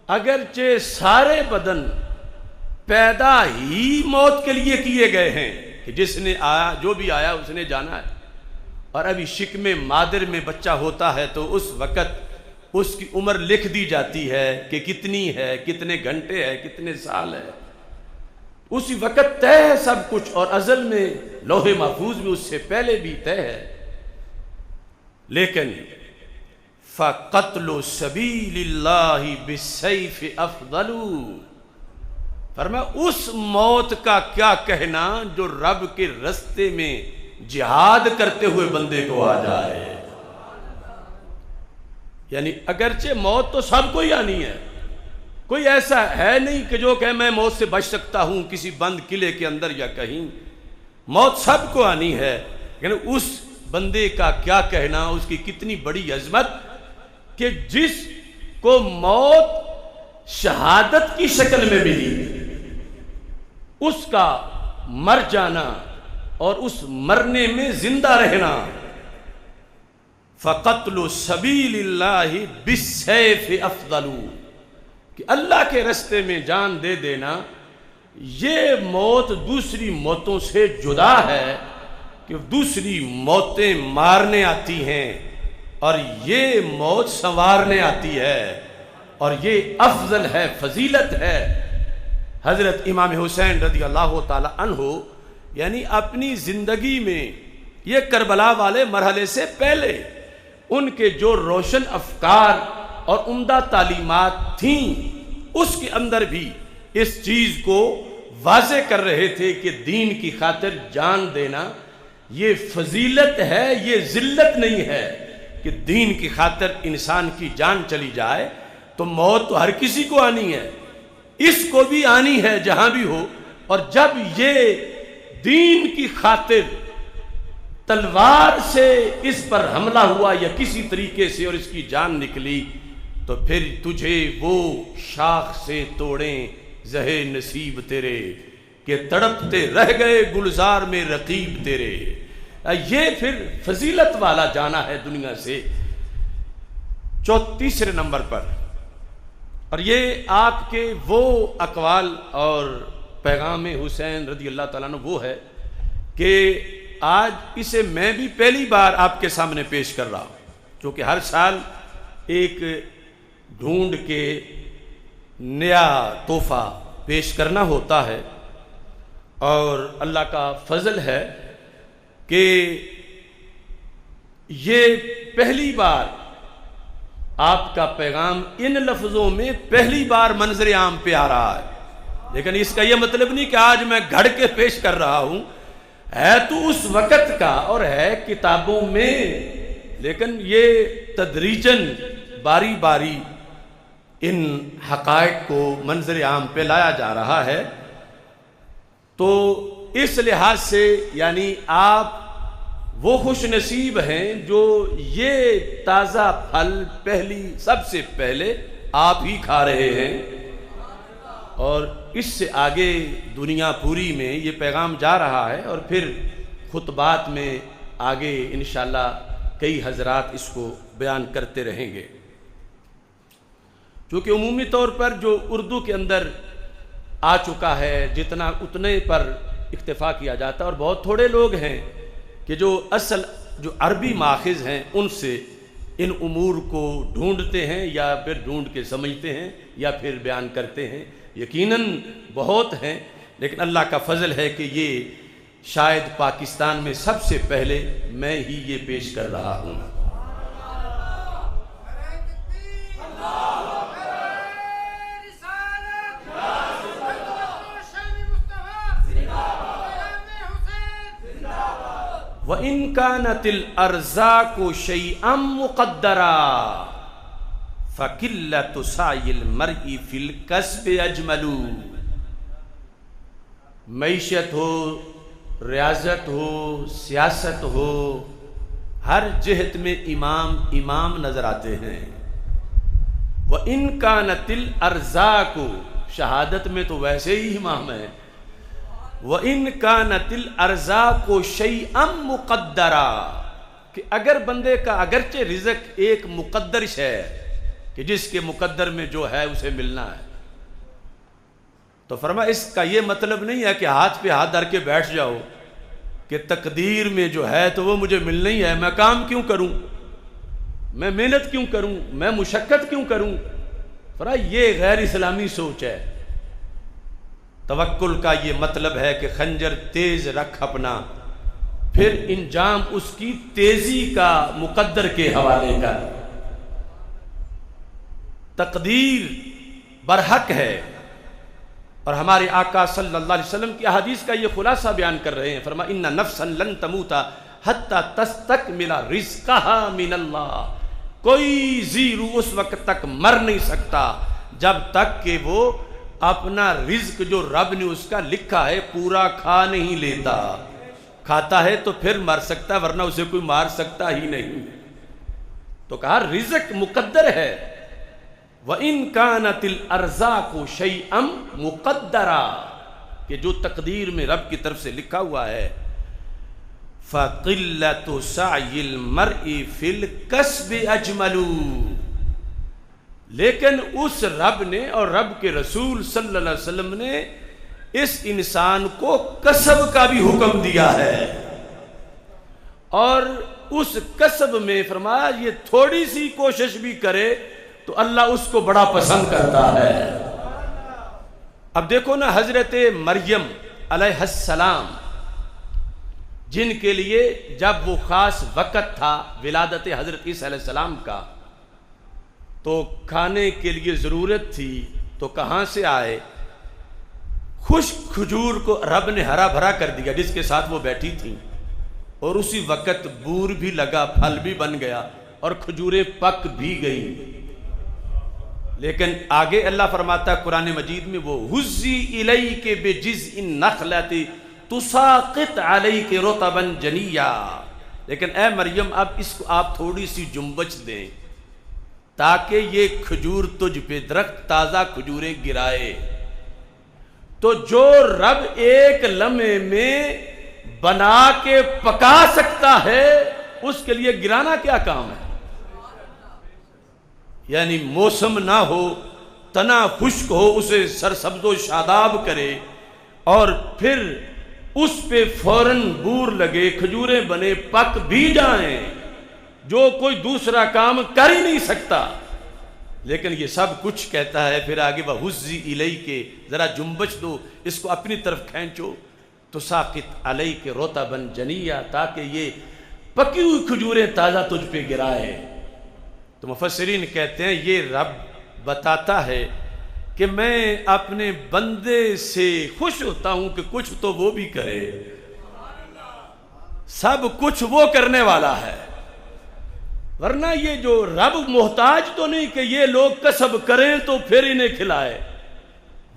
اگرچہ سارے بدن پیدا ہی موت کے لیے کیے گئے ہیں کہ جس نے آیا، جو بھی آیا اس نے جانا ہے، اور ابھی شکم مادر میں بچہ ہوتا ہے تو اس وقت اس کی عمر لکھ دی جاتی ہے کہ کتنی ہے، کتنے گھنٹے ہے، کتنے سال ہے، اسی وقت طے ہے سب کچھ، اور ازل میں لوح محفوظ میں اس سے پہلے بھی طے ہے۔ لیکن فَقَتْلُ سَبِيلِ اللَّهِ بِالسَّيْفِ أَفْضَلُ، فرمایا اس موت کا کیا کہنا جو رب کے رستے میں جہاد کرتے ہوئے بندے کو آ جائے۔ یعنی اگرچہ موت تو سب کو ہی آنی ہے، کوئی ایسا ہے نہیں کہ جو کہ میں موت سے بچ سکتا ہوں کسی بند قلعے کے اندر یا کہیں، موت سب کو آنی ہے۔ لیکن اس بندے کا کیا کہنا، اس کی کتنی بڑی عظمت کہ جس کو موت شہادت کی شکل میں ملی، اس کا مر جانا اور اس مرنے میں زندہ رہنا، فَقَتْلُ سَبِيلِ اللَّهِ بِالسَّيْفِ أَفْضَلُ، کہ اللہ کے رستے میں جان دے دینا یہ موت دوسری موتوں سے جدا ہے، کہ دوسری موتیں مارنے آتی ہیں اور یہ موت سنوارنے آتی ہے، اور یہ افضل ہے، فضیلت ہے۔ حضرت امام حسین رضی اللہ تعالی عنہ یعنی اپنی زندگی میں یہ کربلا والے مرحلے سے پہلے ان کے جو روشن افکار اور عمدہ تعلیمات تھیں، اس کے اندر بھی اس چیز کو واضح کر رہے تھے کہ دین کی خاطر جان دینا یہ فضیلت ہے، یہ ذلت نہیں ہے کہ دین کی خاطر انسان کی جان چلی جائے تو موت تو ہر کسی کو آنی ہے، اس کو بھی آنی ہے جہاں بھی ہو، اور جب یہ دین کی خاطر تلوار سے اس پر حملہ ہوا یا کسی طریقے سے اور اس کی جان نکلی تو پھر تجھے وہ شاخ سے توڑیں زہے نصیب تیرے کہ تڑپتے رہ گئے گلزار میں رقیب تیرے۔ یہ پھر فضیلت والا جانا ہے دنیا سے۔ تیسرے نمبر پر، اور یہ آپ کے وہ اقوال اور پیغام حسین رضی اللہ تعالیٰ عنہ وہ ہے کہ آج اسے میں بھی پہلی بار آپ کے سامنے پیش کر رہا ہوں، کیونکہ ہر سال ایک ڈھونڈ کے نیا تحفہ پیش کرنا ہوتا ہے، اور اللہ کا فضل ہے کہ یہ پہلی بار آپ کا پیغام ان لفظوں میں پہلی بار منظر عام پہ آ رہا ہے۔ لیکن اس کا یہ مطلب نہیں کہ آج میں گھڑ کے پیش کر رہا ہوں، ہے تو اس وقت کا اور ہے کتابوں میں، لیکن یہ تدریجاً باری باری ان حقائق کو منظر عام پہ لایا جا رہا ہے۔ تو اس لحاظ سے یعنی آپ وہ خوش نصیب ہیں جو یہ تازہ پھل سب سے پہلے آپ ہی کھا رہے ہیں، اور اس سے آگے دنیا پوری میں یہ پیغام جا رہا ہے، اور پھر خطبات میں آگے انشاءاللہ کئی حضرات اس کو بیان کرتے رہیں گے۔ چونکہ عمومی طور پر جو اردو کے اندر آ چکا ہے جتنا اتنے پر اکتفا کیا جاتا ہے، اور بہت تھوڑے لوگ ہیں کہ جو اصل جو عربی ماخذ ہیں ان سے ان امور کو ڈھونڈتے ہیں یا پھر ڈھونڈ کے سمجھتے ہیں یا پھر بیان کرتے ہیں۔ یقیناً بہت ہیں، لیکن اللہ کا فضل ہے کہ یہ شاید پاکستان میں سب سے پہلے میں ہی یہ پیش کر رہا ہوں۔ وَإِن كَانَتِ الْأَرْزَاقُ شَيْئًا مُقَدَّرًا فَقِلَّةُ سَعْيِ الْمَرْءِ فِي الْكَسْبِ أَجْمَلُ، معیشت ہو، ریاضت ہو، سیاست ہو، ہر جہت میں امام نظر آتے ہیں۔ وَإِن كَانَتِ الْأَرْزَاقُ، شہادت میں تو ویسے ہی امام ہے۔ وَإِن كَانَتِ الْأَرْزَاقُ شَيْئًا مُقَدَّرًا، کہ اگر بندے کا اگرچہ رزق ایک مقدر ہے، کہ جس کے مقدر میں جو ہے اسے ملنا ہے۔ تو فرمایا اس کا یہ مطلب نہیں ہے کہ ہاتھ پہ ہاتھ دھر کے بیٹھ جاؤ کہ تقدیر میں جو ہے تو وہ مجھے ملنا ہی ہے، میں کام کیوں کروں، میں محنت کیوں کروں، میں مشقت کیوں کروں۔ فرمایا یہ غیر اسلامی سوچ ہے۔ توکل کا یہ مطلب ہے کہ خنجر تیز رکھ اپنا، پھر انجام اس کی تیزی کا مقدر کے حوالے کر۔ تقدیر برحق ہے، اور ہمارے آقا صلی اللہ علیہ وسلم کی احادیث کا یہ خلاصہ بیان کر رہے ہیں۔ فرمایا ان نفسا لن تموت حتی تستکمل رزقها من اللہ، کوئی ذی روح اس وقت تک مر نہیں سکتا جب تک کہ وہ اپنا رزق جو رب نے اس کا لکھا ہے پورا کھا نہیں لیتا۔ کھاتا ہے تو پھر مر سکتا، ورنہ اسے کوئی مار سکتا ہی نہیں۔ تو کہا رزق مقدر ہے۔ وَإِن كَانَتِ الْأَرْزَاقُ شَيْئًا مُقَدَّرًا، کہ جو تقدیر میں رب کی طرف سے لکھا ہوا ہے۔ فَقِلَّةُ سَعْيِ الْمَرْءِ فِي الْكَسْبِ أَجْمَلُ، لیکن اس رب نے اور رب کے رسول صلی اللہ علیہ وسلم نے اس انسان کو کسب کا بھی حکم دیا ہے، اور اس کسب میں فرمایا یہ تھوڑی سی کوشش بھی کرے تو اللہ اس کو بڑا پسند کرتا ہے۔ اب دیکھو نا حضرت مریم علیہ السلام، جن کے لیے جب وہ خاص وقت تھا ولادت حضرت عیسیٰ علیہ السلام کا تو کھانے کے لیے ضرورت تھی، تو کہاں سے آئے؟ خشک کھجور کو رب نے ہرا بھرا کر دیا جس کے ساتھ وہ بیٹھی تھیں، اور اسی وقت بور بھی لگا، پھل بھی بن گیا اور کھجوریں پک بھی گئیں۔ لیکن آگے اللہ فرماتا ہے قرآن مجید میں وہ ہزی الیک بجزء النخلۃ تساقط علیک رطبا جنیا، لیکن اے مریم اب اس کو آپ تھوڑی سی جنبش دیں تاکہ یہ کھجور تجھ پہ درخت تازہ کھجوریں گرائے۔ تو جو رب ایک لمحے میں بنا کے پکا سکتا ہے اس کے لیے گرانا کیا کام ہے؟ یعنی موسم نہ ہو، تنا خشک ہو، اسے سرسبز و شاداب کرے اور پھر اس پہ فوراً بور لگے، کھجوریں بنے، پک بھی جائیں، جو کوئی دوسرا کام کر ہی نہیں سکتا۔ لیکن یہ سب کچھ کہتا ہے پھر آگے وَهُزِّ إِلَيْكَ، ذرا جنبش دو، اس کو اپنی طرف کھینچو، تُسَاقِطْ عَلَيْكَ رُطَبًا جَنِيًّا، تاکہ یہ پکی ہوئی کھجوریں تازہ تجھ پہ گرائے۔ تو مفسرین کہتے ہیں یہ رب بتاتا ہے کہ میں اپنے بندے سے خوش ہوتا ہوں کہ کچھ تو وہ بھی کرے، سب کچھ وہ کرنے والا ہے، ورنہ یہ جو رب محتاج تو نہیں کہ یہ لوگ کسب کریں تو پھر انہیں کھلائے،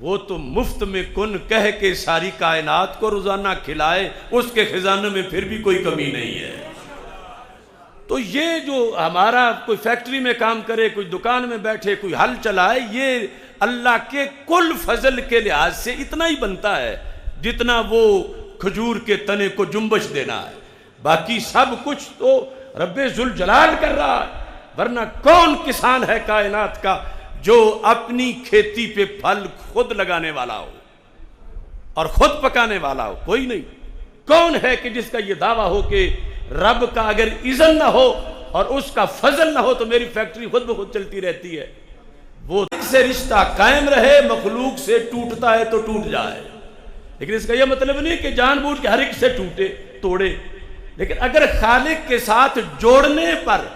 وہ تو مفت میں کن کہہ کے ساری کائنات کو روزانہ کھلائے، اس کے خزانے میں پھر بھی کوئی کمی نہیں ہے۔ تو یہ جو ہمارا کوئی فیکٹری میں کام کرے، کوئی دکان میں بیٹھے، کوئی ہل چلائے، یہ اللہ کے کل فضل کے لحاظ سے اتنا ہی بنتا ہے جتنا وہ کھجور کے تنے کو جنبش دینا ہے، باقی سب کچھ تو رب ذوالجلال کر رہا ہے۔ ورنہ کون کسان ہے کائنات کا جو اپنی کھیتی پہ پھل خود لگانے والا ہو اور خود پکانے والا ہو؟ کوئی نہیں۔ کون ہے کہ جس کا یہ دعویٰ ہو کہ رب کا اگر اذن نہ ہو اور اس کا فضل نہ ہو تو میری فیکٹری خود بخود چلتی رہتی ہے؟ وہ سے رشتہ قائم رہے، مخلوق سے ٹوٹتا ہے تو ٹوٹ جائے، لیکن اس کا یہ مطلب نہیں کہ جان بوجھ کے ہر ایک سے توڑے، لیکن اگر خالق کے ساتھ جوڑنے پر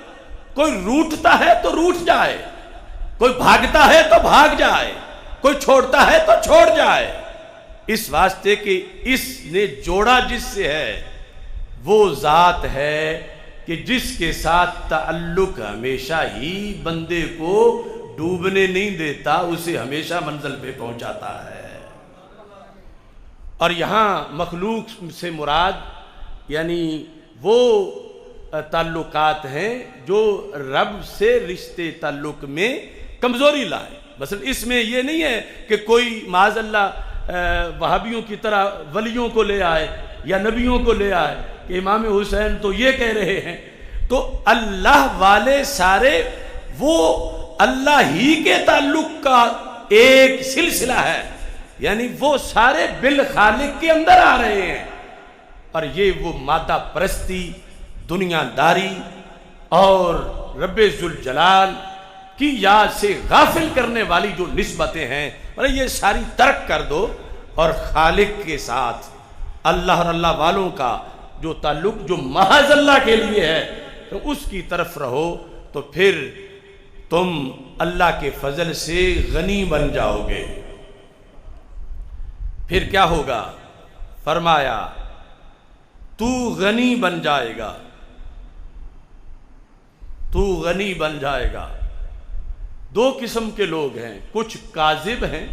کوئی روٹتا ہے تو روٹ جائے، کوئی بھاگتا ہے تو بھاگ جائے، کوئی چھوڑتا ہے تو چھوڑ جائے، اس واسطے کہ اس نے جوڑا جس سے ہے وہ ذات ہے کہ جس کے ساتھ تعلق ہمیشہ ہی بندے کو ڈوبنے نہیں دیتا، اسے ہمیشہ منزل پہ پہنچاتا ہے۔ اور یہاں مخلوق سے مراد یعنی وہ تعلقات ہیں جو رب سے رشتے تعلق میں کمزوری لائے۔ مثلا اس میں یہ نہیں ہے کہ کوئی معاذ اللہ وہابیوں کی طرح ولیوں کو لے آئے یا نبیوں کو لے آئے کہ امام حسین تو یہ کہہ رہے ہیں، تو اللہ والے سارے وہ اللہ ہی کے تعلق کا ایک سلسلہ ہے، یعنی وہ سارے بالخالق کے اندر آ رہے ہیں، اور یہ وہ مادہ پرستی، دنیا داری اور رب ذوالجلال کی یاد سے غافل کرنے والی جو نسبتیں ہیں، اور یہ ساری ترک کر دو، اور خالق کے ساتھ اللہ اور اللہ والوں کا جو تعلق جو محض اللہ کے لیے ہے تو اس کی طرف رہو، تو پھر تم اللہ کے فضل سے غنی بن جاؤ گے۔ پھر کیا ہوگا؟ فرمایا تو غنی بن جائے گا، تو غنی بن جائے گا۔ دو قسم کے لوگ ہیں، کچھ کاذب ہیں،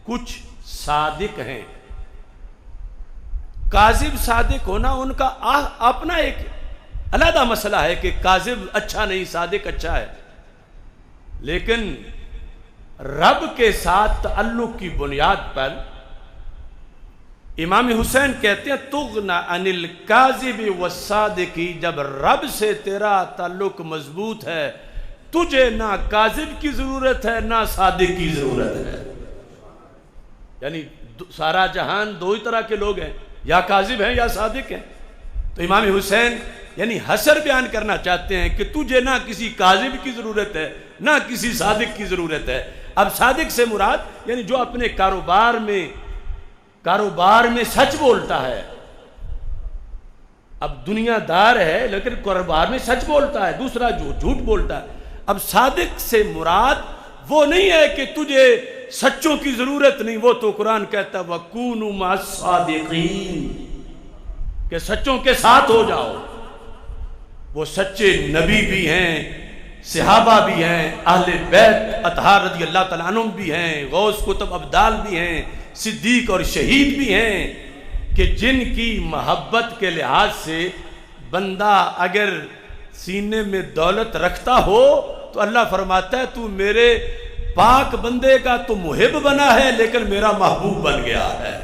کچھ صادق ہیں۔ کاذب صادق ہونا ان کا اپنا ایک علیحدہ مسئلہ ہے کہ کاذب اچھا نہیں، صادق اچھا ہے، لیکن رب کے ساتھ تعلق کی بنیاد پر امام حسین کہتے ہیں تغنا عن الکاذب والصادق، جب رب سے تیرا تعلق مضبوط ہے تجھے نہ کاذب کی ضرورت ہے نہ صادق کی ضرورت ہے۔ یعنی سارا جہان دو ہی طرح کے لوگ ہیں، یا کاذب ہیں یا صادق ہیں۔ تو امام حسین یعنی حسر بیان کرنا چاہتے ہیں کہ تجھے نہ کسی کاذب کی ضرورت ہے نہ کسی صادق کی ضرورت ہے۔ اب صادق سے مراد یعنی جو اپنے کاروبار میں سچ بولتا ہے۔ اب دنیا دار ہے لیکن کاروبار میں سچ بولتا ہے، دوسرا جو جھوٹ بولتا ہے۔ اب صادق سے مراد وہ نہیں ہے کہ تجھے سچوں کی ضرورت نہیں، وہ تو قرآن کہتا ہے وَكُونُوا مَعَ الصَّادِقِينَ، کہ سچوں کے ساتھ ہو جاؤ۔ وہ سچے نبی بھی ہیں، صحابہ بھی ہیں، اہل بیت اطہار رضی اللہ تعالیٰ عنہم بھی ہیں، غوث کتب ابدال بھی ہیں، صدیق اور شہید بھی ہیں، کہ جن کی محبت کے لحاظ سے بندہ اگر سینے میں دولت رکھتا ہو تو اللہ فرماتا ہے تو میرے پاک بندے کا تو محب بنا ہے لیکن میرا محبوب بن گیا ہے۔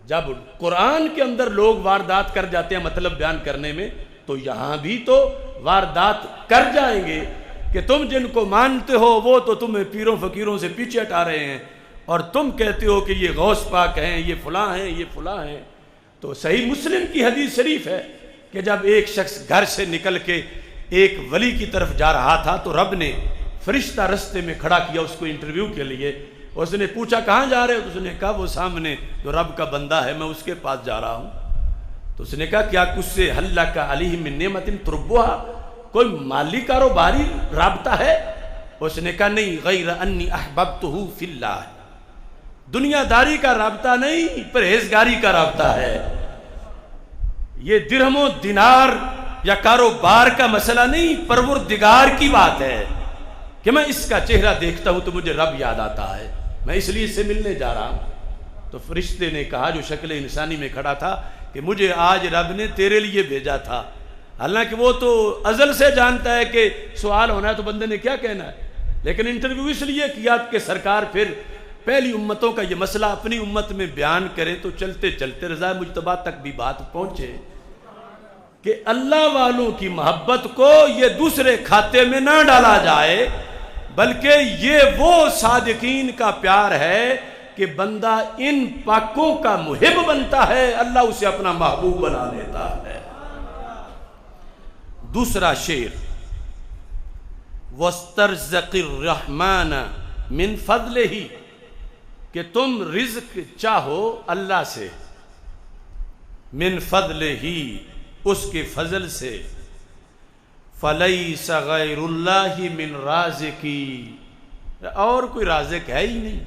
جب قرآن کے اندر لوگ واردات کر جاتے ہیں مطلب بیان کرنے میں، تو یہاں بھی تو واردات کر جائیں گے کہ تم جن کو مانتے ہو وہ تو تمہیں پیروں فقیروں سے پیچھے ہٹا رہے ہیں، اور تم کہتے ہو کہ یہ غوث پاک ہیں، یہ فلاں ہیں، یہ فلاں ہیں۔ تو صحیح مسلم کی حدیث شریف ہے کہ جب ایک شخص گھر سے نکل کے ایک ولی کی طرف جا رہا تھا تو رب نے فرشتہ رستے میں کھڑا کیا اس کو انٹرویو کے لیے۔ اس نے پوچھا کہاں جا رہے ہو؟ تو اس نے کہا وہ سامنے جو رب کا بندہ ہے میں اس کے پاس جا رہا ہوں۔ تو اس نے کہا کیا کچھ سے حل کا علیہ من نعمت تربوہا، کوئی مالی کاروباری رابطہ ہے؟ اس نے کہا نہیں، غیر انی احببتہ فی اللہ، دنیا داری کا رابطہ نہیں، پرہیزگاری کا رابطہ ہے۔ یہ درہم و دینار یا کاروبار کا مسئلہ نہیں، پروردگار کی بات ہے کہ میں اس کا چہرہ دیکھتا ہوں تو مجھے رب یاد آتا ہے، میں اس لیے اس سے ملنے جا رہا ہوں۔ تو فرشتے نے کہا جو شکل انسانی میں کھڑا تھا کہ مجھے آج رب نے تیرے لیے بھیجا تھا۔ حالانکہ وہ تو ازل سے جانتا ہے کہ سوال ہونا ہے تو بندے نے کیا کہنا ہے، لیکن انٹرویو اس لیے کیا کہ سرکار پھر پہلی امتوں کا یہ مسئلہ اپنی امت میں بیان کریں تو چلتے چلتے رضا مجتبیٰ تک بھی بات پہنچے کہ اللہ والوں کی محبت کو یہ دوسرے کھاتے میں نہ ڈالا جائے، بلکہ یہ وہ صادقین کا پیار ہے کہ بندہ ان پاکوں کا محب بنتا ہے، اللہ اسے اپنا محبوب بنا لیتا ہے۔ دوسرا شعر وَاسْتَرْزَقِ الرَّحْمَانَ مِنْ فَضْلِهِ، کہ تم رزق چاہو اللہ سے، من فضلہ، اس کے فضل سے، فَلَيْسَ غَيْرُ اللَّهِ مِن رَازِقِ، اور کوئی رازق ہے ہی نہیں،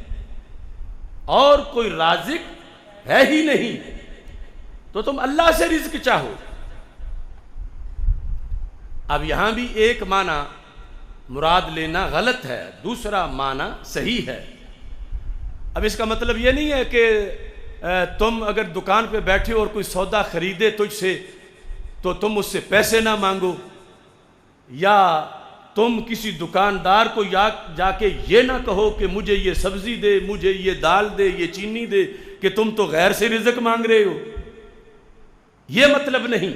اور کوئی رازق ہے ہی نہیں، تو تم اللہ سے رزق چاہو۔ اب یہاں بھی ایک معنی مراد لینا غلط ہے، دوسرا معنی صحیح ہے۔ اب اس کا مطلب یہ نہیں ہے کہ تم اگر دکان پہ بیٹھے اور کوئی سودا خریدے تجھ سے تو تم اس سے پیسے نہ مانگو، یا تم کسی دکاندار کو جا کے یہ نہ کہو کہ مجھے یہ سبزی دے، مجھے یہ دال دے، یہ چینی دے، کہ تم تو غیر سے رزق مانگ رہے ہو۔ یہ مطلب نہیں،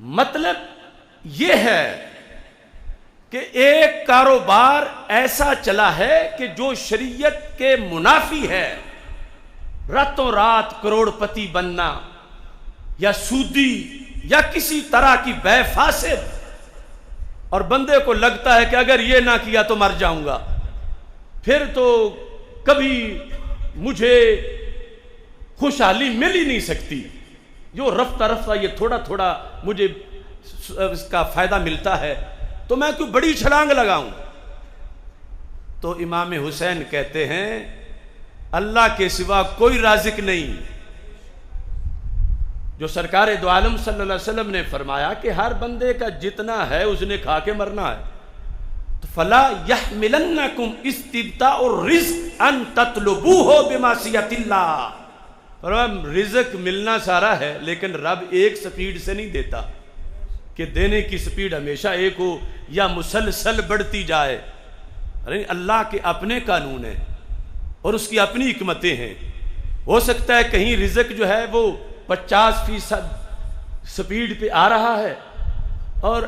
مطلب یہ ہے کہ ایک کاروبار ایسا چلا ہے کہ جو شریعت کے منافی ہے، راتوں رات کروڑ پتی بننا یا سودی یا کسی طرح کی بے فاسد، اور بندے کو لگتا ہے کہ اگر یہ نہ کیا تو مر جاؤں گا، پھر تو کبھی مجھے خوشحالی مل ہی نہیں سکتی، جو رفتہ رفتہ یہ تھوڑا تھوڑا مجھے اس کا فائدہ ملتا ہے تو میں کوئی بڑی چھلانگ لگاؤں۔ تو امام حسین کہتے ہیں اللہ کے سوا کوئی رازق نہیں، جو سرکار دو عالم صلی اللہ علیہ وسلم نے فرمایا کہ ہر بندے کا جتنا ہے اس نے کھا کے مرنا ہے، تو فلا یحملنکم استبطاء الرزق ان تطلبوہ بمعصیت اللہ، رزق ملنا سارا ہے لیکن رب ایک سپیڈ سے نہیں دیتا کہ دینے کی سپیڈ ہمیشہ ایک ہو یا مسلسل بڑھتی جائے۔ ارے اللہ کے اپنے قانون ہیں اور اس کی اپنی حکمتیں ہیں۔ ہو سکتا ہے کہیں رزق جو ہے وہ 50% سپیڈ پہ آ رہا ہے اور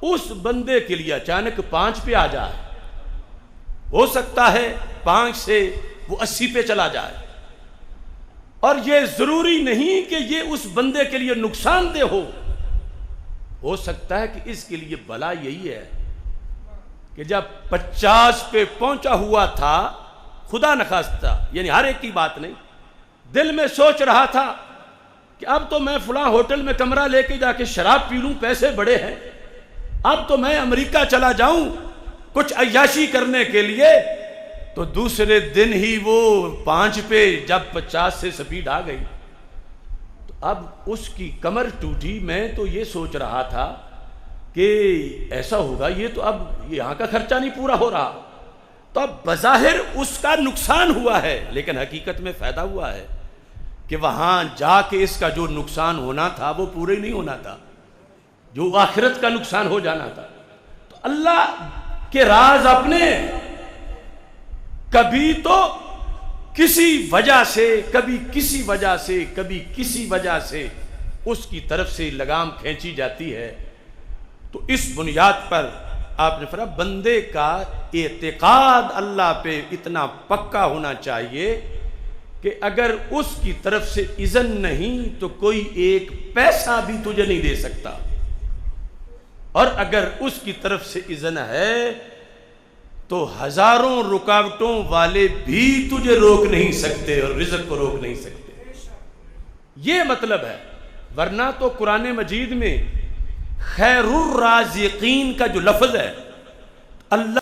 اس بندے کے لیے اچانک 5 پہ آ جائے، ہو سکتا ہے 5 سے وہ 80 پہ چلا جائے، اور یہ ضروری نہیں کہ یہ اس بندے کے لیے نقصان دہ ہو سکتا ہے کہ اس کے لیے بلا یہی ہے کہ جب 50 پہ پہنچا ہوا تھا، خدا نخواستہ یعنی ہر ایک کی بات نہیں، دل میں سوچ رہا تھا کہ اب تو میں فلاں ہوٹل میں کمرہ لے کے جا کے شراب پی لوں، پیسے بڑے ہیں، اب تو میں امریکہ چلا جاؤں کچھ عیاشی کرنے کے لیے، تو دوسرے دن ہی وہ 5 پہ جب 50 سے سپیڈ آ گئی تو اب اس کی کمر ٹوٹی۔ میں تو یہ سوچ رہا تھا کہ ایسا ہوگا، یہ تو اب یہاں کا خرچہ نہیں پورا ہو رہا، تو اب بظاہر اس کا نقصان ہوا ہے لیکن حقیقت میں فائدہ ہوا ہے کہ وہاں جا کے اس کا جو نقصان ہونا تھا وہ پورے نہیں ہونا تھا، جو آخرت کا نقصان ہو جانا تھا۔ تو اللہ کے راز اپنے، کبھی تو کسی وجہ سے، کبھی کسی وجہ سے، کبھی کسی وجہ سے اس کی طرف سے لگام کھینچی جاتی ہے۔ تو اس بنیاد پر آپ نے فرمایا بندے کا اعتقاد اللہ پہ اتنا پکا ہونا چاہیے کہ اگر اس کی طرف سے اذن نہیں تو کوئی ایک پیسہ بھی تجھے نہیں دے سکتا، اور اگر اس کی طرف سے اذن ہے تو ہزاروں رکاوٹوں والے بھی تجھے روک نہیں سکتے اور رزق کو روک نہیں سکتے۔ یہ مطلب ہے، ورنہ تو قرآن مجید میں خیر الرازقین کا جو لفظ ہے، اللہ